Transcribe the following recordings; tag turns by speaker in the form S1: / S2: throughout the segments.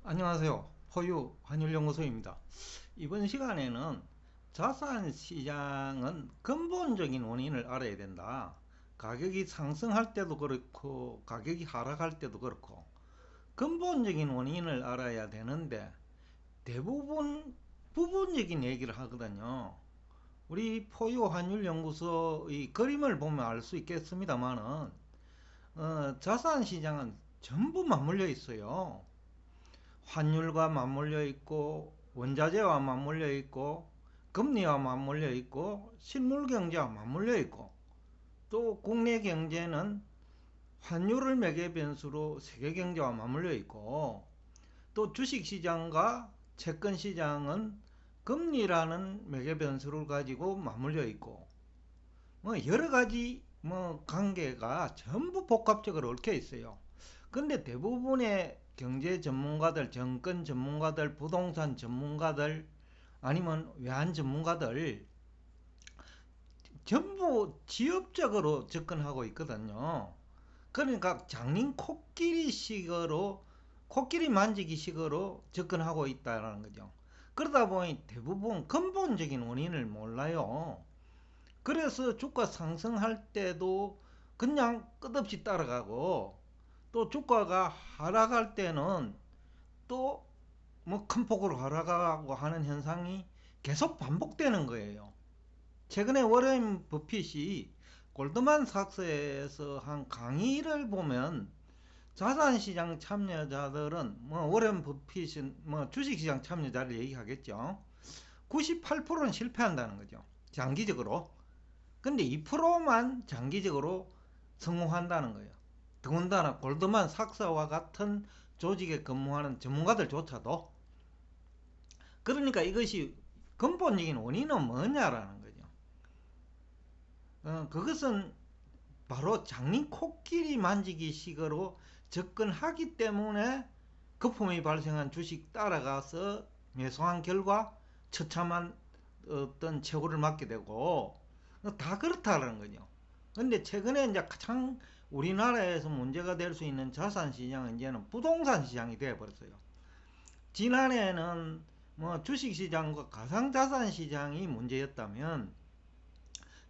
S1: 안녕하세요. 포유 환율연구소입니다. 이번 시간에는 자산 시장은 근본적인 원인을 알아야 된다. 가격이 상승할 때도 그렇고 가격이 하락할 때도 그렇고 근본적인 원인을 알아야 되는데 대부분 부분적인 얘기를 하거든요. 우리 포유 환율연구소의 그림을 보면 알 수 있겠습니다만은 자산 시장은 전부 맞물려 있어요. 환율과 맞물려 있고 원자재와 맞물려 있고 금리와 맞물려 있고 실물 경제와 맞물려 있고 또 국내 경제는 환율을 매개 변수로 세계 경제와 맞물려 있고 또 주식 시장과 채권 시장은 금리라는 매개 변수를 가지고 맞물려 있고 뭐 여러 가지 관계가 전부 복합적으로 얽혀 있어요. 근데 대부분의 경제 전문가들, 정권 전문가들, 부동산 전문가들, 아니면 외환 전문가들 전부 지엽적으로 접근하고 있거든요. 그러니까 장님 코끼리 식으로, 코끼리 만지기 식으로 접근하고 있다는 거죠. 그러다 보니 대부분 근본적인 원인을 몰라요. 그래서 주가 상승할 때도 그냥 끝없이 따라가고 또 주가가 하락할 때는 또 뭐 큰 폭으로 하락하고 하는 현상이 계속 반복되는 거예요. 최근에 워렌 버핏이 골드만삭스에서 한 강의를 보면 자산시장 참여자들은 뭐 워렌 버핏은 뭐 주식시장 참여자를 얘기하겠죠. 98%는 실패한다는 거죠. 장기적으로. 근데 2%만 장기적으로 성공한다는 거예요. 더군다나 골드만 삭스와 같은 조직에 근무하는 전문가들조차도. 그러니까 이것이 근본적인 원인은 뭐냐라는 거죠. 그것은 바로 장님 코끼리 만지기 식으로 접근하기 때문에 거품이 발생한 주식 따라가서 매수한 결과 처참한 어떤 최고를 맞게 되고 다 그렇다는 거죠. 근데 최근에 이제 가장 우리나라에서 문제가 될 수 있는 자산 시장은 이제는 부동산 시장이 되어 버렸어요. 지난해에는 뭐 주식 시장과 가상 자산 시장이 문제였다면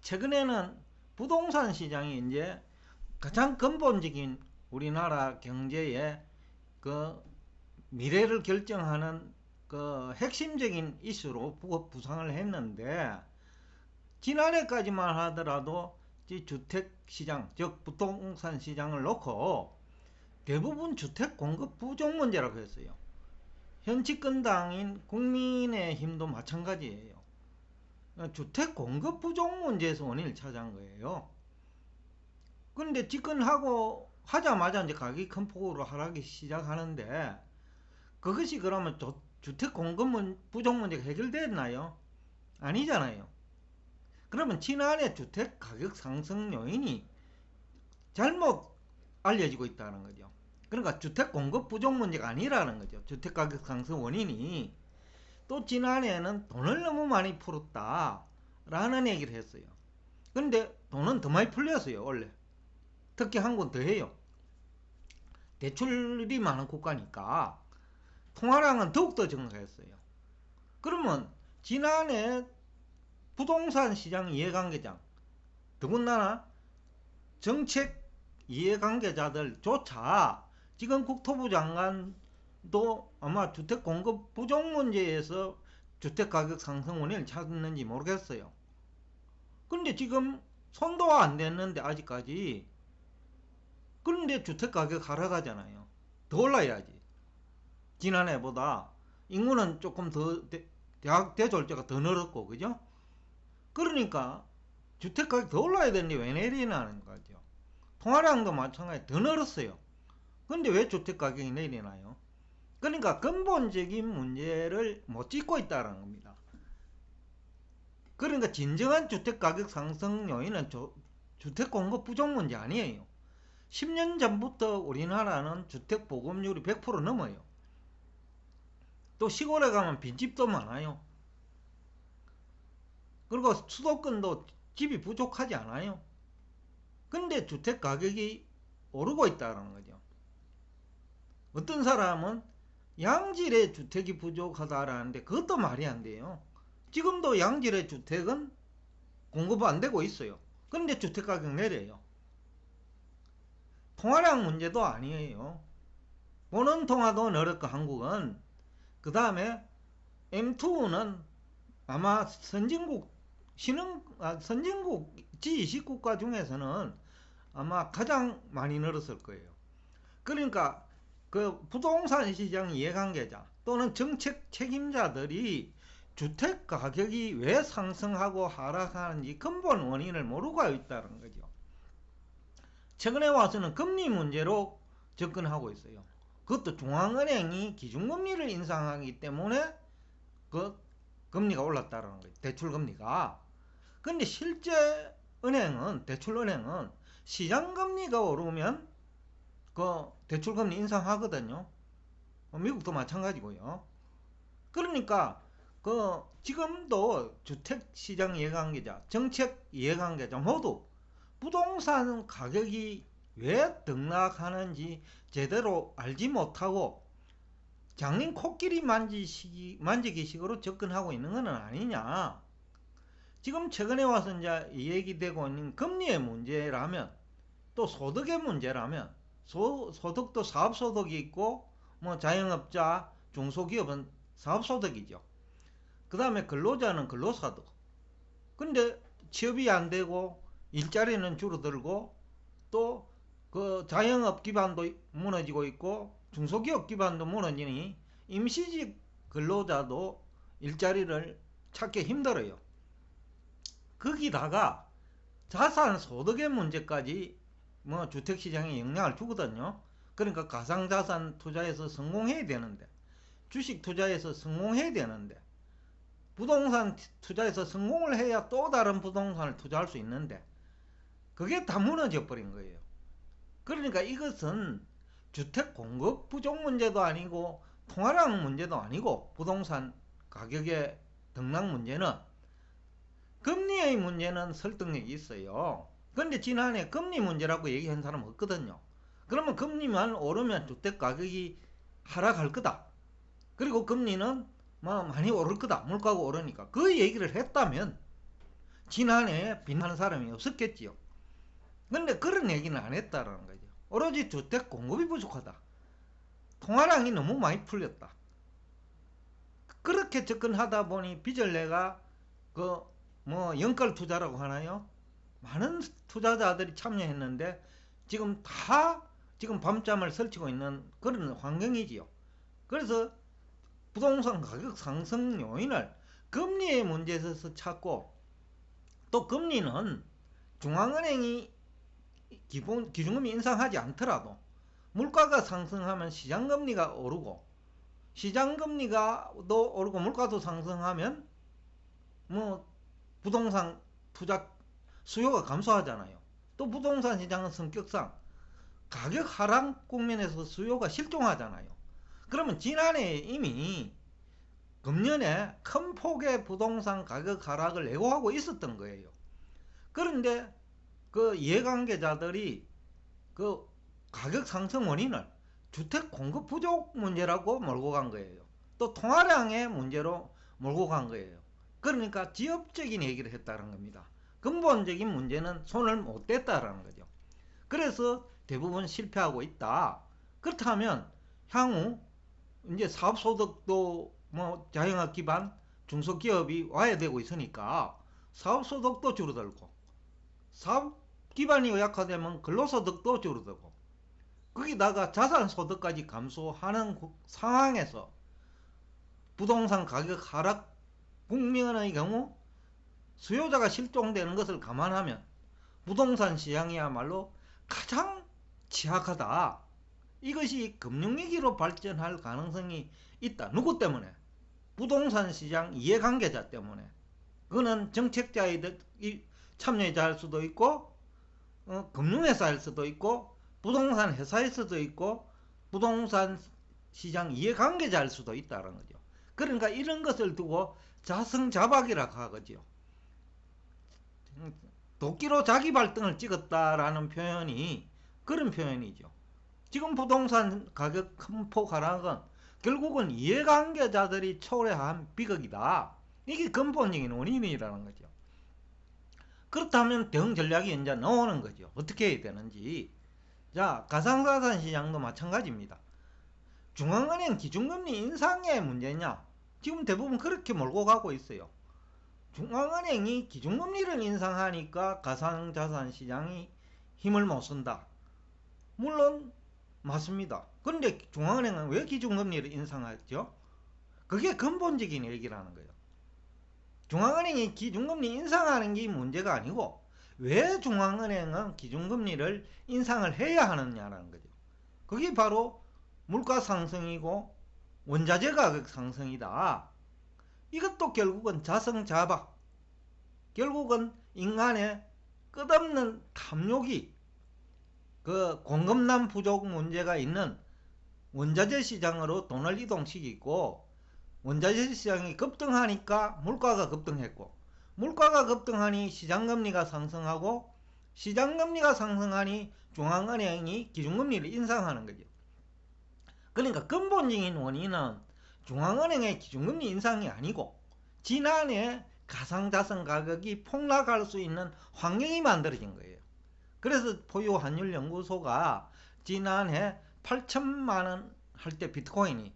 S1: 최근에는 부동산 시장이 이제 가장 근본적인 우리나라 경제의 그 미래를 결정하는 그 핵심적인 이슈로 부상을 했는데 지난해까지만 하더라도 주택시장 즉 부동산 시장을 놓고 대부분 주택 공급 부족 문제라고 했어요. 현 집권당인 국민의힘도 마찬가지예요. 주택 공급 부족 문제에서 원인을 찾아낸 거예요. 그런데 집권하고 하자마자 이제 가격이 큰 폭으로 하락이 시작하는데 그것이 그러면 주택 공급 부족 문제가 해결됐나요? 아니잖아요. 그러면 지난해 주택 가격 상승 요인이 잘못 알려지고 있다는 거죠. 그러니까 주택 공급 부족 문제가 아니라는 거죠. 주택 가격 상승 원인이. 또 지난해에는 돈을 너무 많이 풀었다 라는 얘기를 했어요. 근데 돈은 더 많이 풀렸어요. 원래 특히 한국은 더 해요. 대출이 많은 국가니까 통화량은 더욱더 증가했어요. 그러면 지난해 부동산 시장 이해관계장, 더군다나 정책 이해관계자들조차 지금 국토부 장관도 아마 주택 공급 부족 문제에서 주택 가격 상승 원인을 찾는지 모르겠어요. 근데 지금 손도 안 댔는데 아직까지. 그런데 주택 가격 하락하잖아요. 더 올라야지. 지난해보다 인구는 조금 더 대학 대졸자가 더 늘었고, 그죠? 그러니까 주택 가격 더 올라야 되는데 왜 내리나는 거죠. 통화량도 마찬가지 더 늘었어요. 근데 왜 주택 가격이 내리나요? 그러니까 근본적인 문제를 못 짚고 있다는 겁니다. 그러니까 진정한 주택 가격 상승 요인은 주택 공급 부족 문제 아니에요. 10년 전부터 우리나라는 주택 보급률이 100% 넘어요. 또 시골에 가면 빈집도 많아요. 그리고 수도권도 집이 부족하지 않아요. 근데 주택 가격이 오르고 있다는 거죠. 어떤 사람은 양질의 주택이 부족하다라는데 그것도 말이 안 돼요. 지금도 양질의 주택은 공급 안 되고 있어요. 그런데 주택가격 내려요. 통화량 문제도 아니에요. 보는 통화도 늘었고 한국은. 그 다음에 M2는 아마 선진국 선진국 G20 국가 중에서는 아마 가장 많이 늘었을 거예요. 그러니까 그 부동산 시장 이해관계자 또는 정책 책임자들이 주택 가격이 왜 상승하고 하락하는지 근본 원인을 모르고 있다는 거죠. 최근에 와서는 금리 문제로 접근하고 있어요. 그것도 중앙은행이 기준금리를 인상하기 때문에 그 금리가 올랐다는 거예요. 대출금리가. 근데 실제 은행은, 대출은행은 시장금리가 오르면 그 대출금리 인상하거든요. 미국도 마찬가지고요. 그러니까 그 지금도 주택시장 이해관계자, 정책 이해관계자 모두 부동산 가격이 왜 등락하는지 제대로 알지 못하고 장님 코끼리 만지기식으로 접근하고 있는 건 아니냐. 지금 최근에 와서 이제 얘기되고 있는 금리의 문제라면, 또 소득의 문제라면, 소득도 사업소득이 있고 뭐 자영업자, 중소기업은 사업소득이죠. 그 다음에 근로자는 근로소득. 근데 취업이 안 되고 일자리는 줄어들고 또 그 자영업 기반도 무너지고 있고 중소기업 기반도 무너지니 임시직 근로자도 일자리를 찾기 힘들어요. 거기다가 자산 소득의 문제까지 뭐 주택시장에 영향을 주거든요. 그러니까 가상자산 투자에서 성공해야 되는데, 주식 투자에서 성공해야 되는데, 부동산 투자에서 성공을 해야 또 다른 부동산을 투자할 수 있는데 그게 다 무너져 버린 거예요. 그러니까 이것은 주택 공급 부족 문제도 아니고 통화량 문제도 아니고 부동산 가격의 등락 문제는 금리의 문제는 설득력이 있어요. 근데 지난해 금리 문제라고 얘기한 사람은 없거든요. 그러면 금리만 오르면 주택 가격이 하락할 거다. 그리고 금리는 뭐 많이 오를 거다. 물가가 오르니까. 그 얘기를 했다면 지난해 비난하는 사람이 없었겠지요. 근데 그런 얘기는 안 했다라는 거죠. 오로지 주택 공급이 부족하다. 통화량이 너무 많이 풀렸다. 그렇게 접근하다 보니 빚을 내가 그 뭐 연끌 투자라고 하나요? 많은 투자자들이 참여했는데 지금 밤잠을 설치고 있는 그런 환경이지요. 그래서 부동산 가격 상승 요인을 금리의 문제에서 찾고, 또 금리는 중앙은행이 기준금리 인상하지 않더라도 물가가 상승하면 시장금리가 오르고, 시장금리가 또 오르고 물가도 상승하면 뭐 부동산 투자 수요가 감소하잖아요. 또 부동산 시장은 성격상 가격 하락 국면에서 수요가 실종하잖아요. 그러면 지난해 이미 금년에 큰 폭의 부동산 가격 하락을 예고하고 있었던 거예요. 그런데 그 이해관계자들이 그 가격 상승 원인을 주택 공급 부족 문제라고 몰고 간 거예요. 또 통화량의 문제로 몰고 간 거예요. 그러니까 지엽적인 얘기를 했다는 겁니다. 근본적인 문제는 손을 못 댔다라는 거죠. 그래서 대부분 실패하고 있다. 그렇다면 향후 이제 사업소득도 뭐 자영업 기반 중소기업이 와야 되고 있으니까 사업소득도 줄어들고, 사업 기반이 약화되면 근로소득도 줄어들고, 거기다가 자산소득까지 감소하는 상황에서 부동산 가격 하락 국면의 경우 수요자가 실종되는 것을 감안하면 부동산 시장이야말로 가장 취약하다. 이것이 금융위기로 발전할 가능성이 있다. 누구 때문에? 부동산 시장 이해관계자 때문에. 그거는 정책자의 참여자일 수도 있고 금융회사일 수도 있고 부동산 회사일 수도 있고 부동산 시장 이해관계자일 수도 있다는 거죠. 그러니까 이런 것을 두고 자승자박이라고 하거죠. 도끼로 자기 발등을 찍었다라는 표현이 그런 표현이죠. 지금 부동산 가격 큰 폭 하락은 결국은 이해관계자들이 초래한 비극이다. 이게 근본적인 원인이라는 거죠. 그렇다면 대응 전략이 이제 나오는 거죠. 어떻게 해야 되는지. 자, 가상자산 시장도 마찬가지입니다. 중앙은행 기준금리 인상의 문제냐? 지금 대부분 그렇게 몰고 가고 있어요. 중앙은행이 기준금리를 인상하니까 가상자산 시장이 힘을 못 쓴다. 물론 맞습니다. 그런데 중앙은행은 왜 기준금리를 인상했죠? 그게 근본적인 얘기라는 거예요. 중앙은행이 기준금리 인상하는 게 문제가 아니고 왜 중앙은행은 기준금리를 인상을 해야 하느냐라는 거죠. 그게 바로 물가 상승이고 원자재 가격 상승이다. 이것도 결국은 자성자박, 결국은 인간의 끝없는 탐욕이 그 공급난 부족 문제가 있는 원자재 시장으로 돈을 이동시키고, 원자재 시장이 급등하니까 물가가 급등했고, 물가가 급등하니 시장금리가 상승하고, 시장금리가 상승하니 중앙은행이 기준금리를 인상하는 거죠. 그러니까 근본적인 원인은 중앙은행의 기준금리 인상이 아니고 지난해 가상자산 가격이 폭락할 수 있는 환경이 만들어진 거예요. 그래서 포유환율연구소가 지난해 8천만원 할 때 비트코인이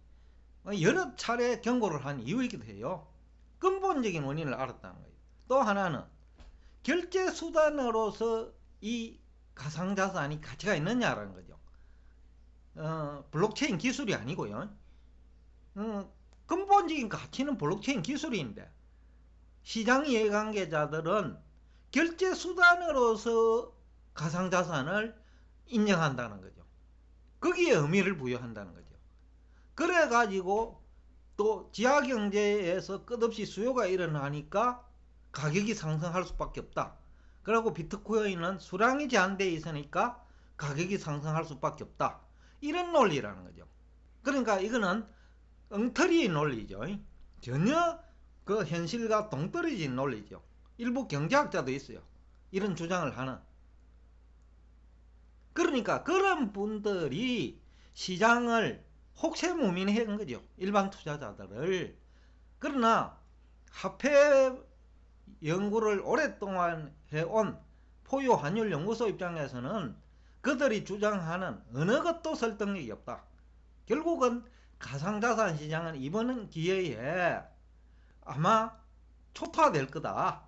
S1: 여러 차례 경고를 한 이유이기도 해요. 근본적인 원인을 알았다는 거예요. 또 하나는 결제수단으로서 이 가상자산이 가치가 있느냐라는 거죠. 블록체인 기술이 아니고요. 근본적인 가치는 블록체인 기술인데 시장 이해관계자들은 결제수단으로서 가상자산을 인정한다는 거죠. 거기에 의미를 부여한다는 거죠. 그래가지고 또 지하경제에서 끝없이 수요가 일어나니까 가격이 상승할 수밖에 없다. 그리고 비트코인은 수량이 제한되어 있으니까 가격이 상승할 수밖에 없다. 이런 논리라는 거죠. 그러니까 이거는 엉터리의 논리죠. 전혀 그 현실과 동떨어진 논리죠. 일부 경제학자도 있어요. 이런 주장을 하는. 그러니까 그런 분들이 시장을 혹세무민한 거죠. 일반 투자자들을. 그러나 화폐 연구를 오랫동안 해온 포유환율연구소 입장에서는 그들이 주장하는 어느 것도 설득력이 없다. 결국은 가상자산 시장은 이번 기회에 아마 초토화될 거다.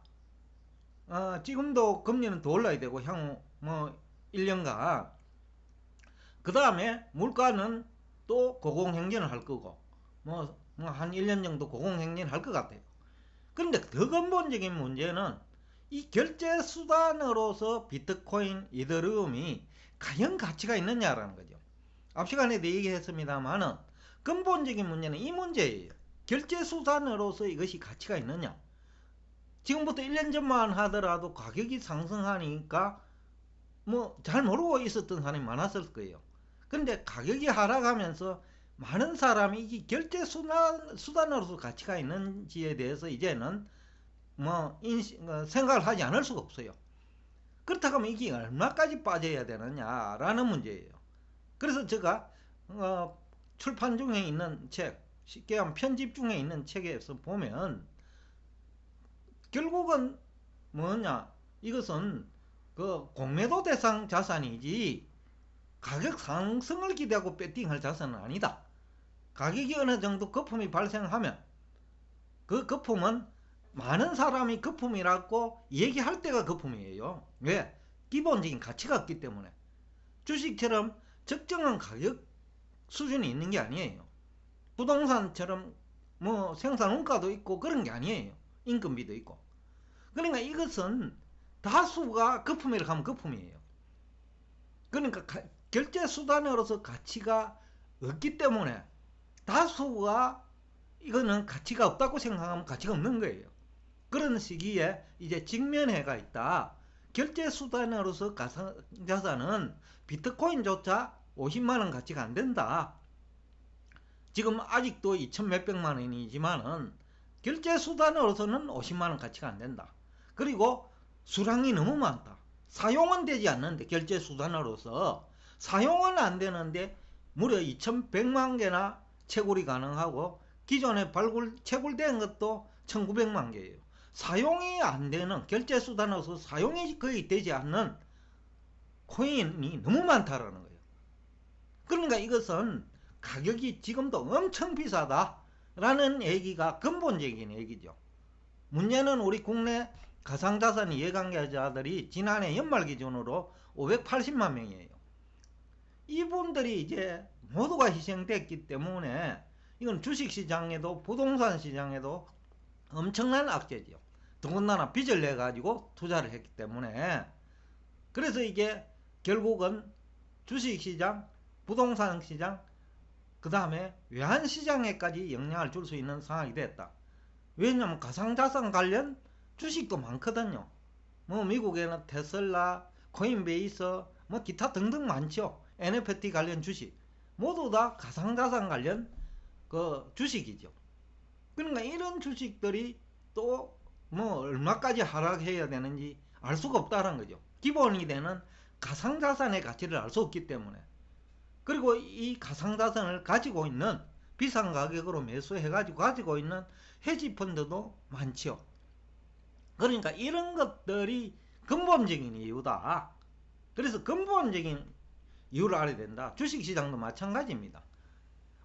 S1: 지금도 금리는 더 올라야 되고 향후 1년간. 그 다음에 물가는 또 고공행진을 할 거고 한 1년 정도 고공행진을 할 것 같아요. 그런데 더 근본적인 문제는 이 결제수단으로서 비트코인, 이더리움이 과연 가치가 있느냐라는 거죠. 앞 시간에도 얘기했습니다만은 근본적인 문제는 이 문제예요. 결제수단으로서 이것이 가치가 있느냐. 지금부터 1년 전만 하더라도 가격이 상승하니까 잘 모르고 있었던 사람이 많았을 거예요. 근데 가격이 하락하면서 많은 사람이 이 결제수단으로서 가치가 있는지에 대해서 이제는 생각을 하지 않을 수가 없어요. 그렇다고 하면 이게 얼마까지 빠져야 되느냐라는 문제예요. 그래서 제가 출판 중에 있는 책, 쉽게 하면 편집 중에 있는 책에서 보면 결국은 뭐냐, 이것은 그 공매도 대상 자산이지 가격 상승을 기대하고 배팅할 자산은 아니다. 가격이 어느 정도 거품이 발생하면 그 거품은 많은 사람이 거품이라고 얘기할 때가 거품이에요. 왜? 기본적인 가치가 없기 때문에. 주식처럼 적정한 가격 수준이 있는 게 아니에요. 부동산처럼 생산 원가도 있고 그런 게 아니에요. 인건비도 있고. 그러니까 이것은 다수가 거품이라고 하면 거품이에요. 그러니까 결제수단으로서 가치가 없기 때문에 다수가 이거는 가치가 없다고 생각하면 가치가 없는 거예요. 그런 시기에 이제 직면해가 있다. 결제수단으로서 가상자산은 비트코인조차 50만원 가치가 안 된다. 지금 아직도 2천 몇백만 원이지만은 결제수단으로서는 50만원 가치가 안 된다. 그리고 수량이 너무 많다. 사용은 되지 않는데 결제수단으로서 사용은 안 되는데 무려 2100만 개나 채굴이 가능하고 기존에 채굴된 것도 1900만 개예요. 사용이 안 되는 결제수단으로서 사용이 거의 되지 않는 코인이 너무 많다라는 거예요. 그러니까 이것은 가격이 지금도 엄청 비싸다라는 얘기가 근본적인 얘기죠. 문제는 우리 국내 가상자산 이해관계자들이 지난해 연말 기준으로 580만 명이에요. 이분들이 이제 모두가 희생됐기 때문에 이건 주식시장에도 부동산 시장에도 엄청난 악재죠. 더군다나 빚을 내가지고 투자를 했기 때문에. 그래서 이게 결국은 주식시장, 부동산 시장, 그 다음에 외환시장에까지 영향을 줄 수 있는 상황이 됐다. 왜냐하면 가상자산 관련 주식도 많거든요. 뭐 미국에는 테슬라, 코인베이스, 뭐 기타 등등 많죠. NFT 관련 주식 모두 다 가상자산 관련 그 주식이죠. 그러니까 이런 주식들이 또 뭐 얼마까지 하락해야 되는지 알 수가 없다는 거죠. 기본이 되는 가상자산의 가치를 알 수 없기 때문에. 그리고 이 가상자산을 가지고 있는 비싼 가격으로 매수해가지고 가지고 있는 헤지펀드도 많죠. 그러니까 이런 것들이 근본적인 이유다. 그래서 근본적인 이유를 알아야 된다. 주식시장도 마찬가지입니다.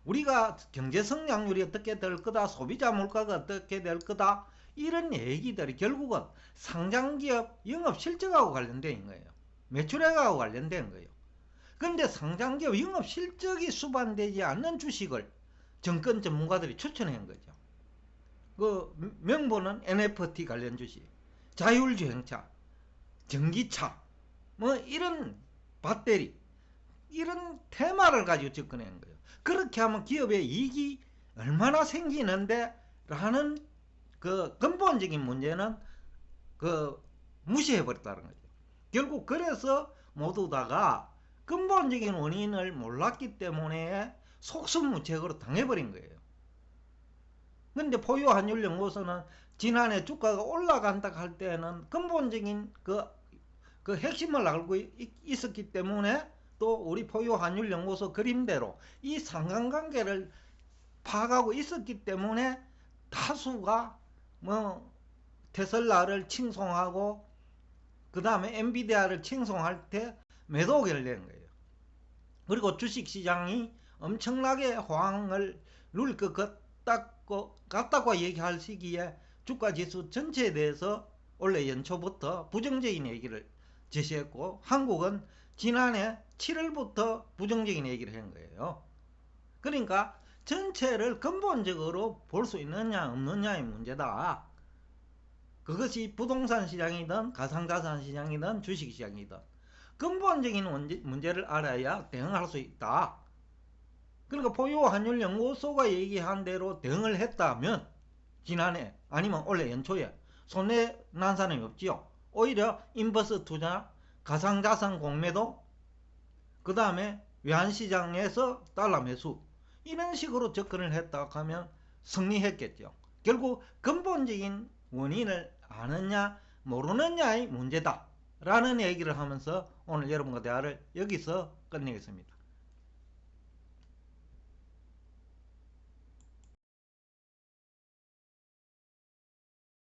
S1: 우리가 경제 성장률이 어떻게 될 거다, 소비자 물가가 어떻게 될 거다, 이런 얘기들이 결국은 상장기업 영업 실적하고 관련된 거예요. 매출액하고 관련된 거예요. 그런데 상장기업 영업 실적이 수반되지 않는 주식을 정권 전문가들이 추천한 거죠. 그 명분은 NFT 관련 주식, 자율주행차, 전기차, 뭐 이런 배터리, 이런 테마를 가지고 접근한 거예요. 그렇게 하면 기업의 이익이 얼마나 생기는데 라는 그 근본적인 문제는 그 무시해버렸다는 거죠. 결국 그래서 모두 다가 근본적인 원인을 몰랐기 때문에 속수무책으로 당해버린 거예요. 근데 포유환율연구소는 지난해 주가가 올라간다 할 때는 근본적인 그 핵심을 알고 있었기 때문에 또 우리 포유환율연구소 그림대로 이 상관관계를 파악하고 있었기 때문에 다수가 뭐 테슬라를 칭송하고 그 다음에 엔비디아를 칭송할 때 매도를 낸 거예요. 그리고 주식시장이 엄청나게 호황을 누릴 것 같다고 얘기할 시기에 주가지수 전체에 대해서 원래 연초부터 부정적인 얘기를 제시했고 한국은 지난해 7월부터 부정적인 얘기를 한 거예요. 그러니까 전체를 근본적으로 볼 수 있느냐 없느냐의 문제다. 그것이 부동산 시장이든 가상자산 시장이든 주식시장이든 근본적인 문제를 알아야 대응할 수 있다. 그러니까 포유환율연구소가 얘기한 대로 대응을 했다면 지난해 아니면 올해 연초에 손해 난 사람이 없지요. 오히려 인버스 투자, 가상자산 공매도, 그 다음에 외환시장에서 달러 매수, 이런 식으로 접근을 했다 하면 승리했겠죠. 결국 근본적인 원인을 아느냐 모르느냐의 문제다 라는 얘기를 하면서 오늘 여러분과 대화를 여기서 끝내겠습니다.